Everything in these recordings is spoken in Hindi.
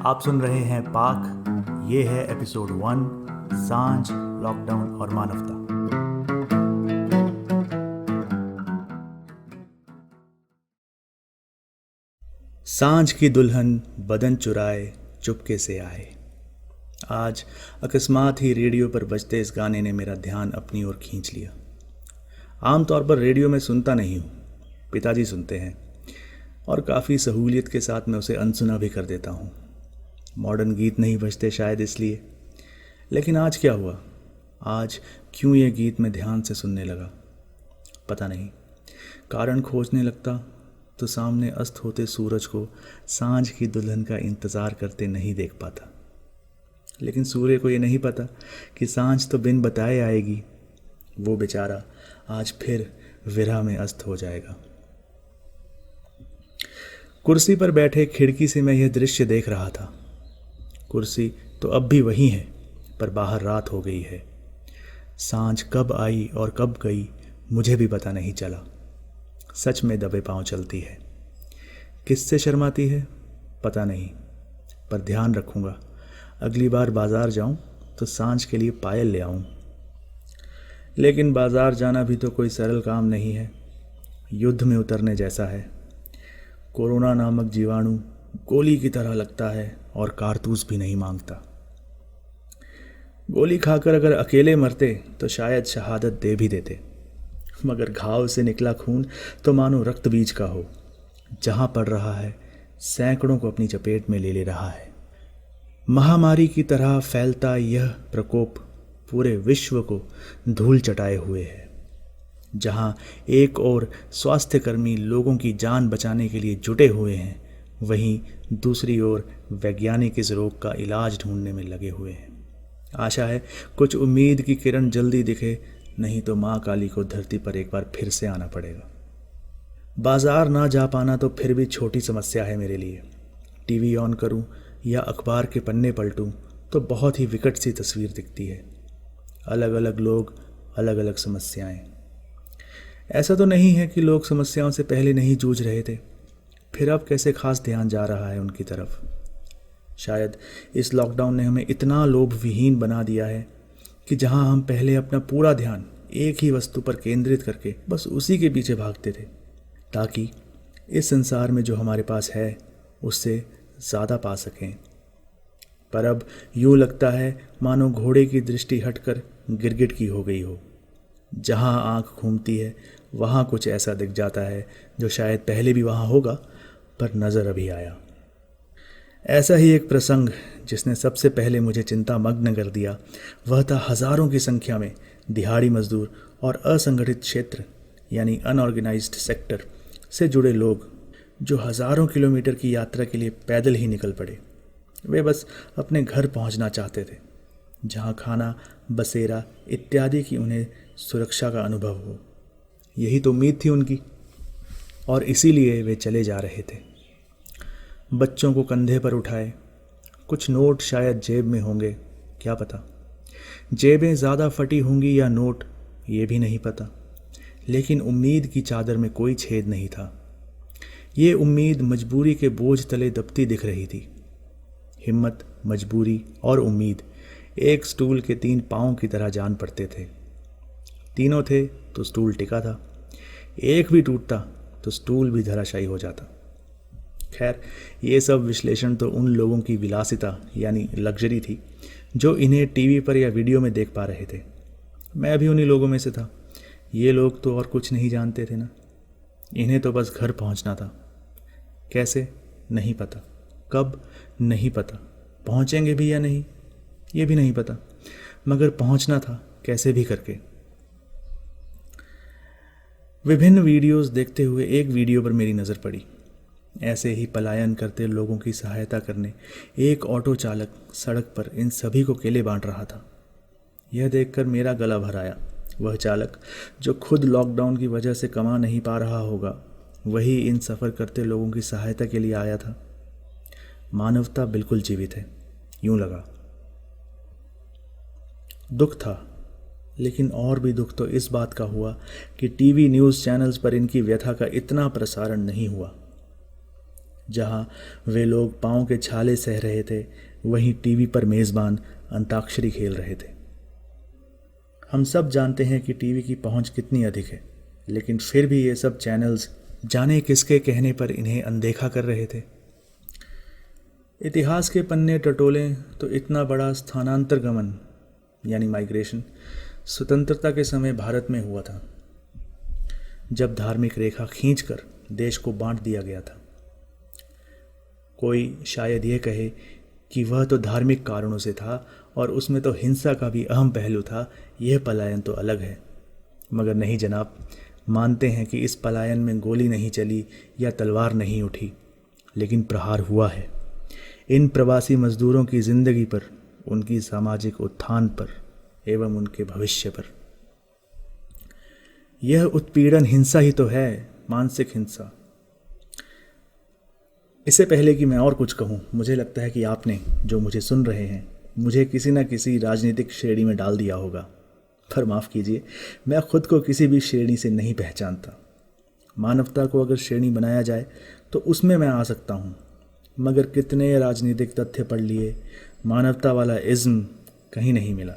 आप सुन रहे हैं पाक। ये है एपिसोड 1, सांझ, लॉकडाउन और मानवता। सांझ की दुल्हन बदन चुराए चुपके से आए। आज अकस्मात ही रेडियो पर बजते इस गाने ने मेरा ध्यान अपनी ओर खींच लिया। आमतौर पर रेडियो में सुनता नहीं हूँ, पिताजी सुनते हैं और काफ़ी सहूलियत के साथ मैं उसे अनसुना भी कर देता हूँ। मॉडर्न गीत नहीं बजते शायद इसलिए। लेकिन आज क्या हुआ? आज क्यों ये गीत मैं ध्यान से सुनने लगा? पता नहीं। कारण खोजने लगता तो सामने अस्त होते सूरज को सांझ की दुल्हन का इंतज़ार करते नहीं देख पाता। लेकिन सूर्य को ये नहीं पता कि सांझ तो बिन बताए आएगी। वो बेचारा आज फिर विरह में अस्त हो जाएगा। कुर्सी पर बैठे खिड़की से मैं यह दृश्य देख रहा था। कुर्सी तो अब भी वही है, पर बाहर रात हो गई है। सांझ कब आई और कब गई मुझे भी पता नहीं चला। सच में दबे पांव चलती है। किससे शर्माती है पता नहीं, पर ध्यान रखूंगा। अगली बार बाजार जाऊं तो सांझ के लिए पायल ले आऊं। लेकिन बाजार जाना भी तो कोई सरल काम नहीं है। युद्ध में उतरने जैसा है। कोरोना नामक जीवाणु गोली की तरह लगता है और कारतूस भी नहीं मांगता। गोली खाकर अगर अकेले मरते तो शायद शहादत दे भी देते, मगर घाव से निकला खून तो मानो रक्त बीज का हो। जहां पड़ रहा है सैकड़ों को अपनी चपेट में ले रहा है। महामारी की तरह फैलता यह प्रकोप पूरे विश्व को धूल चटाए हुए है। जहां एक ओर स्वास्थ्यकर्मी लोगों की जान बचाने के लिए जुटे हुए हैं, वहीं दूसरी ओर वैज्ञानिक इस रोग का इलाज ढूंढने में लगे हुए हैं। आशा है कुछ उम्मीद की किरण जल्दी दिखे, नहीं तो माँ काली को धरती पर एक बार फिर से आना पड़ेगा। बाजार ना जा पाना तो फिर भी छोटी समस्या है मेरे लिए। टीवी ऑन करूं या अखबार के पन्ने पलटूं तो बहुत ही विकट सी तस्वीर दिखती है। अलग अलग लोग, अलग अलग समस्याएं। ऐसा तो नहीं है कि लोग समस्याओं से पहले नहीं जूझ रहे थे, फिर अब कैसे खास ध्यान जा रहा है उनकी तरफ। शायद इस लॉकडाउन ने हमें इतना लोभ विहीन बना दिया है कि जहां हम पहले अपना पूरा ध्यान एक ही वस्तु पर केंद्रित करके बस उसी के पीछे भागते थे, ताकि इस संसार में जो हमारे पास है उससे ज़्यादा पा सकें। पर अब यूँ लगता है मानो घोड़े की दृष्टि हटकर गिरगिट की हो गई हो। जहाँ आँख घूमती है वहाँ कुछ ऐसा दिख जाता है जो शायद पहले भी वहाँ होगा, पर नज़र अभी आया। ऐसा ही एक प्रसंग जिसने सबसे पहले मुझे चिंता मग्न कर दिया, वह था हज़ारों की संख्या में दिहाड़ी मजदूर और असंगठित क्षेत्र यानी अनऑर्गेनाइज्ड सेक्टर से जुड़े लोग, जो हज़ारों किलोमीटर की यात्रा के लिए पैदल ही निकल पड़े। वे बस अपने घर पहुंचना चाहते थे, जहां खाना, बसेरा इत्यादि की उन्हें सुरक्षा का अनुभव हो। यही तो उम्मीद थी उनकी, और इसीलिए वे चले जा रहे थे। बच्चों को कंधे पर उठाए, कुछ नोट शायद जेब में होंगे, क्या पता। जेबें ज़्यादा फटी होंगी या नोट, ये भी नहीं पता। लेकिन उम्मीद की चादर में कोई छेद नहीं था। ये उम्मीद मजबूरी के बोझ तले दबती दिख रही थी। हिम्मत, मजबूरी और उम्मीद एक स्टूल के 3 पाँव की तरह जान पड़ते थे। तीनों थे तो स्टूल टिका था, एक भी टूटता तो स्टूल भी धराशायी हो जाता। खैर, ये सब विश्लेषण तो उन लोगों की विलासिता यानी लग्जरी थी जो इन्हें टीवी पर या वीडियो में देख पा रहे थे। मैं भी उन्हीं लोगों में से था। ये लोग तो और कुछ नहीं जानते थे ना। इन्हें तो बस घर पहुंचना था। कैसे नहीं पता, कब नहीं पता, पहुंचेंगे भी या नहीं ये भी नहीं पता, मगर पहुंचना था कैसे भी करके। विभिन्न वीडियोस देखते हुए एक वीडियो पर मेरी नज़र पड़ी। ऐसे ही पलायन करते लोगों की सहायता करने एक ऑटो चालक सड़क पर इन सभी को केले बांट रहा था। यह देखकर मेरा गला भर आया। वह चालक जो खुद लॉकडाउन की वजह से कमा नहीं पा रहा होगा, वही इन सफ़र करते लोगों की सहायता के लिए आया था। मानवता बिल्कुल जीवित है, यूं लगा। दुख था, लेकिन और भी दुख तो इस बात का हुआ कि टीवी न्यूज़ चैनल्स पर इनकी व्यथा का इतना प्रसारण नहीं हुआ। जहाँ वे लोग पाँव के छाले सह रहे थे, वहीं टीवी पर मेज़बान अंताक्षरी खेल रहे थे। हम सब जानते हैं कि टीवी की पहुंच कितनी अधिक है, लेकिन फिर भी ये सब चैनल्स जाने किसके कहने पर इन्हें अनदेखा कर रहे थे। इतिहास के पन्ने टटोलें तो इतना बड़ा स्थानांतर गमन यानी माइग्रेशन स्वतंत्रता के समय भारत में हुआ था, जब धार्मिक रेखा खींचकर देश को बांट दिया गया था। कोई शायद ये कहे कि वह तो धार्मिक कारणों से था और उसमें तो हिंसा का भी अहम पहलू था, यह पलायन तो अलग है। मगर नहीं जनाब, मानते हैं कि इस पलायन में गोली नहीं चली या तलवार नहीं उठी, लेकिन प्रहार हुआ है इन प्रवासी मजदूरों की जिंदगी पर, उनकी सामाजिक उत्थान पर एवं उनके भविष्य पर। यह उत्पीड़न हिंसा ही तो है, मानसिक हिंसा। इससे पहले कि मैं और कुछ कहूँ, मुझे लगता है कि आपने, जो मुझे सुन रहे हैं, मुझे किसी न किसी राजनीतिक श्रेणी में डाल दिया होगा। पर माफ़ कीजिए, मैं खुद को किसी भी श्रेणी से नहीं पहचानता। मानवता को अगर श्रेणी बनाया जाए तो उसमें मैं आ सकता हूँ, मगर कितने राजनीतिक तथ्य पढ़ लिए, मानवता वाला इज़्म कहीं नहीं मिला।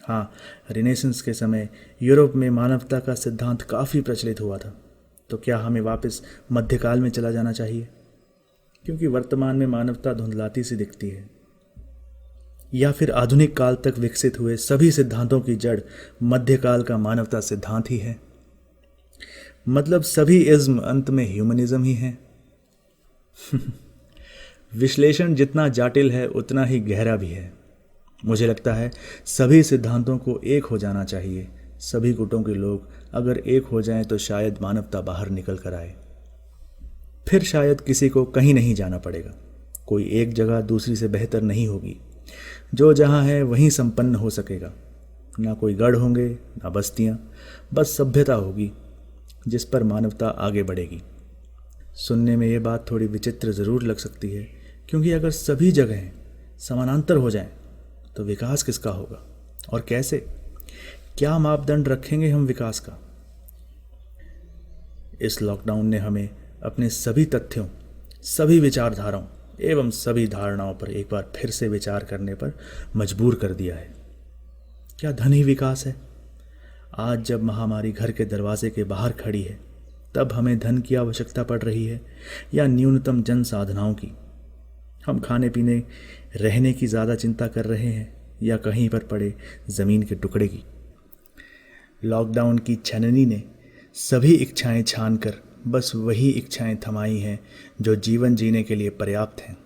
हाँ, रिनेसेंस के समय यूरोप में मानवता का सिद्धांत काफ़ी प्रचलित हुआ था। तो क्या हमें वापस मध्यकाल में चला जाना चाहिए? क्योंकि वर्तमान में मानवता धुंधलाती सी दिखती है। या फिर आधुनिक काल तक विकसित हुए सभी सिद्धांतों की जड़ मध्यकाल का मानवता सिद्धांत ही है। मतलब सभी इज्म अंत में ह्यूमनिज्म ही है। विश्लेषण जितना जाटिल है उतना ही गहरा भी है। मुझे लगता है सभी सिद्धांतों को एक हो जाना चाहिए। सभी गुटों के लोग अगर एक हो जाएं तो शायद मानवता बाहर निकल कर आए। फिर शायद किसी को कहीं नहीं जाना पड़ेगा। कोई एक जगह दूसरी से बेहतर नहीं होगी। जो जहाँ है वहीं संपन्न हो सकेगा। ना कोई गढ़ होंगे, ना बस्तियाँ, बस सभ्यता होगी जिस पर मानवता आगे बढ़ेगी। सुनने में ये बात थोड़ी विचित्र ज़रूर लग सकती है, क्योंकि अगर सभी जगहें समानांतर हो जाएं तो विकास किसका होगा और कैसे? क्या मापदंड रखेंगे हम विकास का? इस लॉकडाउन ने हमें अपने सभी तथ्यों, सभी विचारधाराओं एवं सभी धारणाओं पर एक बार फिर से विचार करने पर मजबूर कर दिया है। क्या धन ही विकास है? आज जब महामारी घर के दरवाजे के बाहर खड़ी है, तब हमें धन की आवश्यकता पड़ रही है या न्यूनतम जन साधनाओं की? हम खाने पीने, रहने की ज़्यादा चिंता कर रहे हैं या कहीं पर पड़े ज़मीन के टुकड़े की? लॉकडाउन की छननी ने सभी इच्छाएं छान कर बस वही इच्छाएं थमाई हैं जो जीवन जीने के लिए पर्याप्त हैं।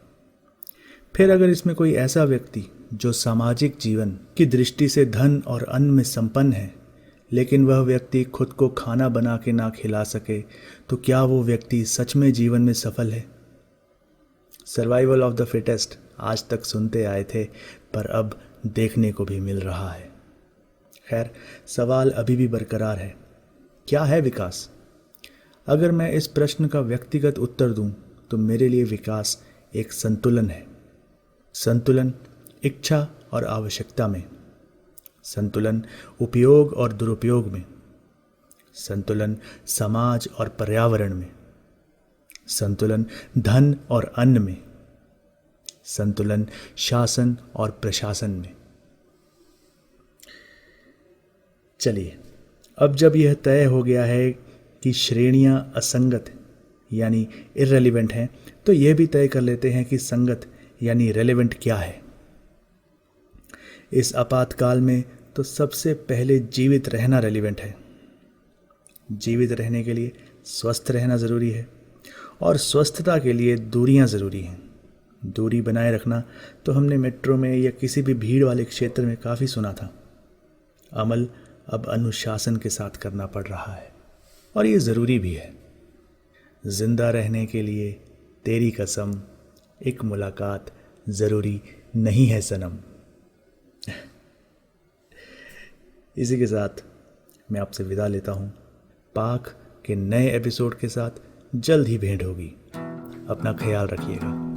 फिर अगर इसमें कोई ऐसा व्यक्ति जो सामाजिक जीवन की दृष्टि से धन और अन्न में संपन्न है, लेकिन वह व्यक्ति खुद को खाना बना के ना खिला सके, तो क्या वो व्यक्ति सच में जीवन में सफल है? सर्वाइवल ऑफ द फिटेस्ट आज तक सुनते आए थे, पर अब देखने को भी मिल रहा है। खैर, सवाल अभी भी बरकरार है, क्या है विकास? अगर मैं इस प्रश्न का व्यक्तिगत उत्तर दूं तो मेरे लिए विकास एक संतुलन है। संतुलन इच्छा और आवश्यकता में, संतुलन उपयोग और दुरुपयोग में, संतुलन समाज और पर्यावरण में, संतुलन धन और अन्न में, संतुलन शासन और प्रशासन में। चलिए, अब जब यह तय हो गया है कि श्रेणियां असंगत यानी इररिलेवेंट हैं, तो यह भी तय कर लेते हैं कि संगत यानी रेलेवेंट क्या है। इस आपातकाल में तो सबसे पहले जीवित रहना रेलेवेंट है। जीवित रहने के लिए स्वस्थ रहना ज़रूरी है और स्वस्थता के लिए दूरियां ज़रूरी हैं। दूरी बनाए रखना तो हमने मेट्रो में या किसी भी भीड़ वाले क्षेत्र में काफ़ी सुना था। अमल अब अनुशासन के साथ करना पड़ रहा है और ये ज़रूरी भी है। जिंदा रहने के लिए तेरी कसम, एक मुलाकात ज़रूरी नहीं है सनम। इसी के साथ मैं आपसे विदा लेता हूँ। पाक के नए एपिसोड के साथ जल्द ही भेंट होगी। अपना ख्याल रखिएगा।